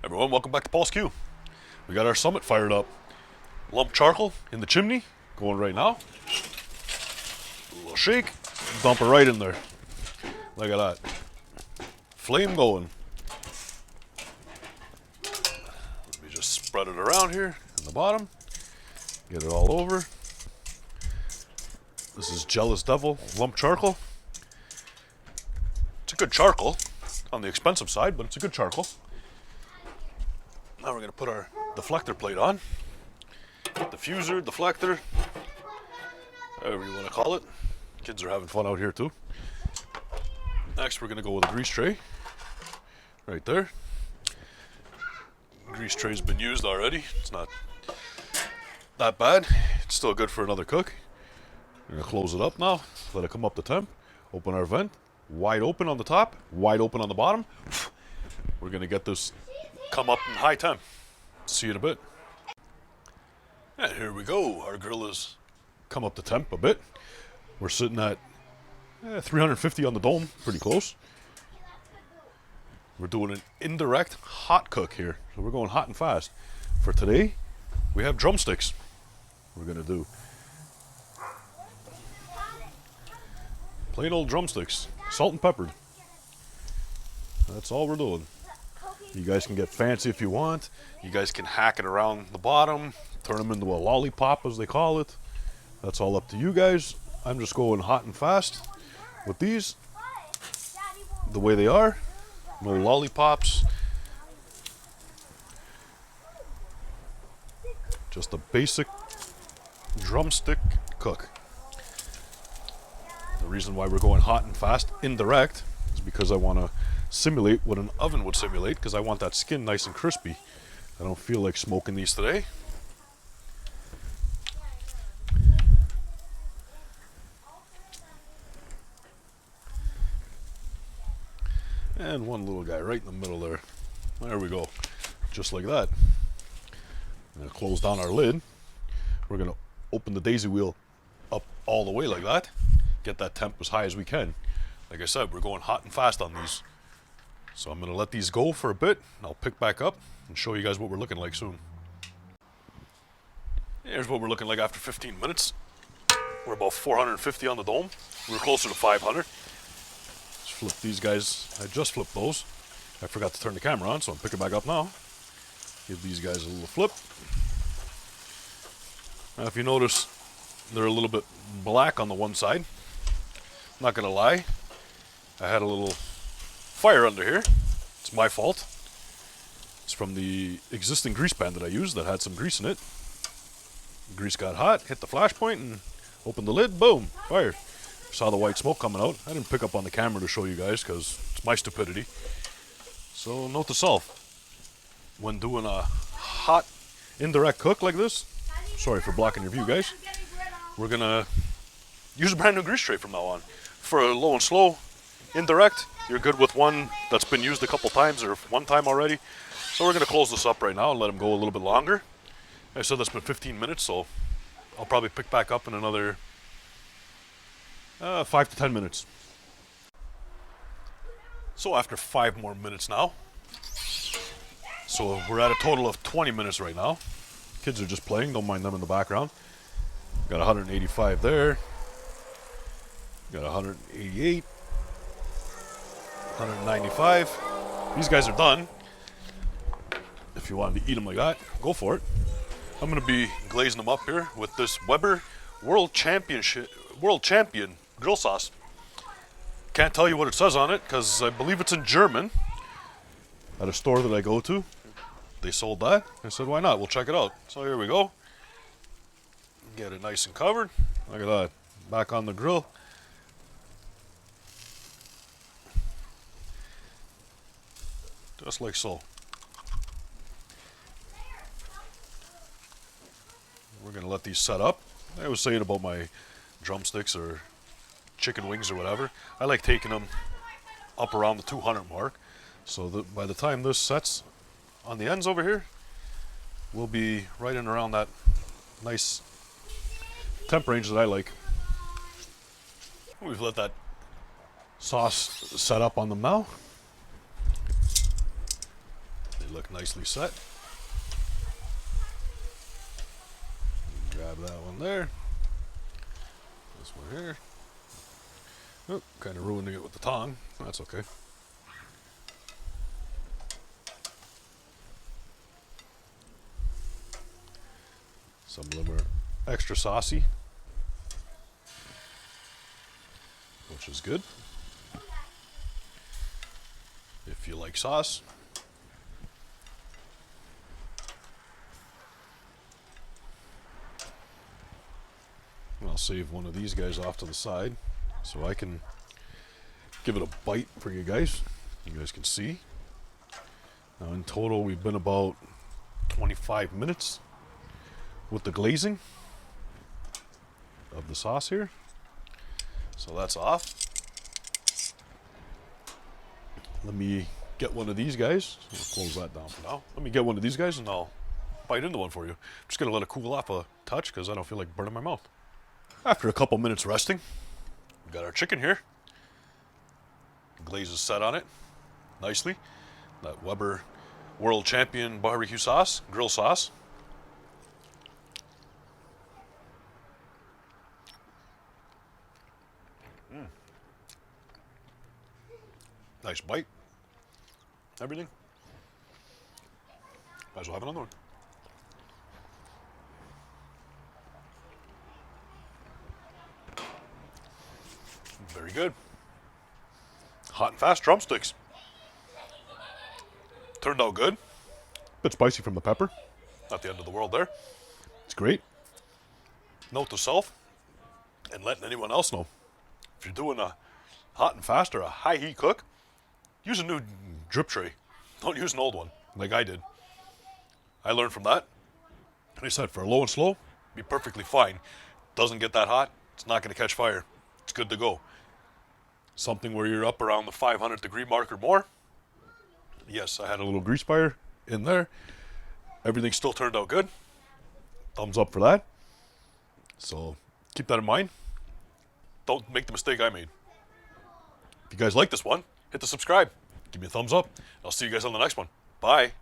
Everyone, welcome back to Paul's Q. We got our summit fired up. Lump charcoal in the chimney, going right now. A little shake, dump it right in there. Look at that. Flame going. Let me just spread it around here in the bottom. Get it all over. This is Jealous Devil lump charcoal. It's a good charcoal. On the expensive side, but it's a good charcoal. Now we're going to put our deflector plate on. Diffuser, deflector, whatever you want to call it. Kids are having fun out here too. Next we're going to go with a grease tray. Right there. Grease tray's been used already. It's not that bad. It's still good for another cook. We're going to close it up now. Let it come up to temp. Open our vent. Wide open on the top. Wide open on the bottom. We're going to get this come up in high temp. See you in a bit. And here we go. Our grill has come up to temp a bit. We're sitting at 350 on the dome. Pretty close. We're doing an indirect hot cook here. So we're going hot and fast. For today, we have drumsticks. We're going to do plain old drumsticks. Salt and peppered. That's all we're doing. You guys can get fancy if you want. You guys can hack it around the bottom. Turn them into a lollipop, as they call it. That's all up to you guys. I'm just going hot and fast with these. The way they are. No lollipops. Just a basic drumstick cook. The reason why we're going hot and fast, indirect, is because I want to simulate what an oven would simulate, because I want that skin nice and crispy. I don't feel like smoking these today. And one little guy right in the middle there. There we go. Just like that. I'm going to close down our lid. We're going to open the daisy wheel up all the way like that. Get that temp as high as we can. Like I said, we're going hot and fast on these. So I'm going to let these go for a bit. And I'll pick back up and show you guys what we're looking like soon. Here's what we're looking like after 15 minutes. We're about 450 on the dome. We were closer to 500. Let's flip these guys. I just flipped those. I forgot to turn the camera on, so I'm picking back up now. Give these guys a little flip. Now if you notice, they're a little bit black on the one side. I'm not going to lie. I had a little fire under here. It's my fault. It's from the existing grease pan that I used that had some grease in it. The grease got hot, hit the flash point, and opened the lid. Boom, fire. Saw the white smoke coming out. I didn't pick up on the camera to show you guys because it's my stupidity. So note to self, when doing a hot indirect cook like this, sorry for blocking your view guys, we're going to use a brand new grease tray from now on. For a low and slow indirect, you're good with one that's been used a couple times or one time already. So we're going to close this up right now and let them go a little bit longer. I said that's been 15 minutes, so I'll probably pick back up in another 5 to 10 minutes. So after 5 more minutes now, so we're at a total of 20 minutes right now. Kids are just playing, don't mind them in the background. Got 185 there. Got 188. 195. These guys are done. If you wanted to eat them like that, go for it. I'm going to be glazing them up here with this Weber World Champion grill sauce. Can't tell you what it says on it because I believe it's in German. At a store that I go to, they sold that. I said, why not? We'll check it out. So here we go. Get it nice and covered. Look at that. Back on the grill. Just like so. We're going to let these set up. I was saying about my drumsticks or chicken wings or whatever. I like taking them up around the 200 mark. So that by the time this sets on the ends over here, we'll be right in around that nice temp range that I like. We've let that sauce set up on them now. look nicely set. Grab that one there. This one here. Oh, kind of ruining it with the tongue. That's okay. Some of them are extra saucy, which is good if you like sauce. And I'll save one of these guys off to the side so I can give it a bite for you guys. You guys can see. Now in total we've been about 25 minutes with the glazing of the sauce here. So that's off. Let me get one of these guys. I'll close that down for now. Let me get one of these guys and I'll bite into one for you. I'm just gonna let it cool off a touch because I don't feel like burning my mouth. After a couple minutes resting, we've got our chicken here. The glaze is set on it nicely. That Weber World Champion barbecue sauce, grill sauce. Nice bite. Everything. Might as well have another one. Very good. Hot and fast drumsticks. Turned out good. Bit spicy from the pepper. Not the end of the world there. It's great. Note to self, and letting anyone else know, if you're doing a hot and fast or a high heat cook, use a new drip tray. Don't use an old one like I did. I learned from that. And I said, for low and slow, be perfectly fine. Doesn't get that hot, it's not going to catch fire. It's good to go. Something where you're up around the 500 degree mark or more. Yes, I had a little grease fire in there. Everything still turned out good. Thumbs up for that. So keep that in mind. Don't make the mistake I made. If you guys like this one, hit the subscribe. Give me a thumbs up. I'll see you guys on the next one. Bye.